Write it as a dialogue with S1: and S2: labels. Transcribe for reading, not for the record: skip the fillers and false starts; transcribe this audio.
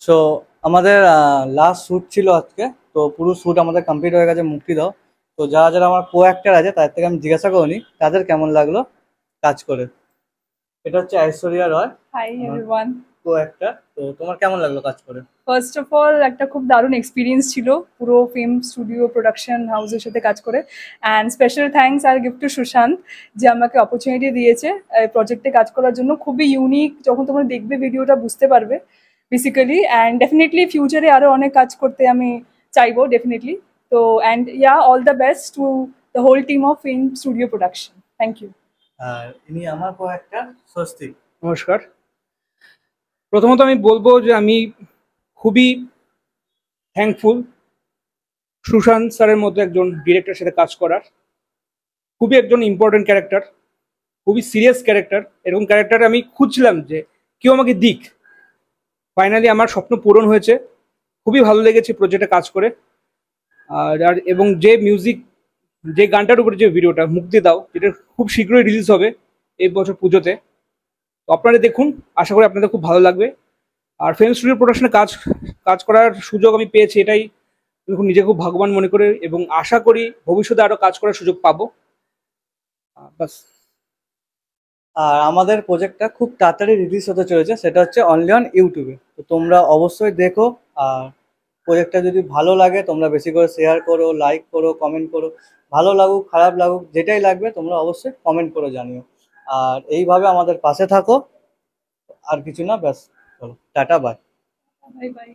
S1: So আমাদের last shoot ছিল আজকে, তো পুরো শ্যুট আমাদের কমপ্লিট হয়ে গেছে, মুক্তি দাও। তো যারা যারা আমার কো অ্যাক্টার আছে তাদের থেকে আমি জিজ্ঞাসা করিনি তাদের কেমন লাগলো কাজ করে। এটা হচ্ছে ঐশ্বরিয়া রয়,
S2: হাই এভরিওয়ান।
S1: কো অ্যাক্টার। তো তোমার কেমন লাগলো কাজ করে?
S2: ফার্স্ট অফ অল একটা খুব দারুণ এক্সপিরিয়েন্স ছিল পুরো ফিল্ম স্টুডিও প্রোডাকশন হাউসের সাথে কাজ করে। অ্যান্ড স্পেশাল থ্যাঙ্কস আর গিফট টু সুশান্ত, যে আমাকে অপরচুনিটি দিয়েছে এই প্রজেক্টে কাজ করার জন্য। খুবই ইউনিক, যখন তোমরা দেখবে ভিডিওটা বুঝতে পারবে বেসিক্যালি। অ্যান্ড ডেফিনেটলি ফিউচারে আরও অনেক কাজ করতে আমি চাইবো ডেফিনেটলি। তো and yeah, all the best to the whole team of film studio production. Thank you.
S1: আর ইনি আমার কো অ্যাক্টার স্বস্তিক।
S3: নমস্কার। প্রথমত আমি বলবো যে আমি খুবই থ্যাঙ্কফুল সুশান্ত স্যারের মতো একজন ডিরেক্টরের সাথে কাজ করার। খুবই একজন ইম্পর্টেন্ট ক্যারেক্টার, খুবই সিরিয়াস ক্যারেক্টার। এরকম ক্যারেক্টার আমি খুঁজছিলাম যে কেউ আমাকে দিক। ফাইনালি আমার স্বপ্ন পূরণ হয়েছে। খুবই ভালো লেগেছে প্রজেক্টে কাজ করে। আর এবং যে মিউজিক, যে গানটার উপরে যে ভিডিওটা মুক্তি দাও, যেটা খুব শীঘ্রই রিলিজ হবে এই বছর পুজোতে। তো আপনারা দেখুন, আশা করি আপনাদের খুব ভালো লাগবে। আর ফিল্ম স্টুডিও প্রোডাকশনে কাজ কাজ করার সুযোগ আমি পেয়েছি, এটাই আমি নিজেকে খুব ভাগ্যবান মনে করি এবং আশা করি ভবিষ্যতে আরো কাজ করার সুযোগ পাবো। বাস।
S1: আর আমাদের প্রজেক্টটা খুব তাড়াতাড়ি রিলিজ হতে চলেছে, সেটা হচ্ছে অনলি অন ইউটিউবে। তো তোমরা অবশ্যই দেখো। আর প্রজেক্টটা যদি ভালো লাগে তোমরা বেশি করে শেয়ার করো, লাইক করো, কমেন্ট করো। ভালো লাগুক খারাপ লাগুক যেটাই লাগবে তোমরা অবশ্যই কমেন্ট করে জানিও। আর এইভাবে আমাদের পাশে থাকো। আর কিছু না, ব্যাস। চলো টাটা, বাই।
S2: Bye bye.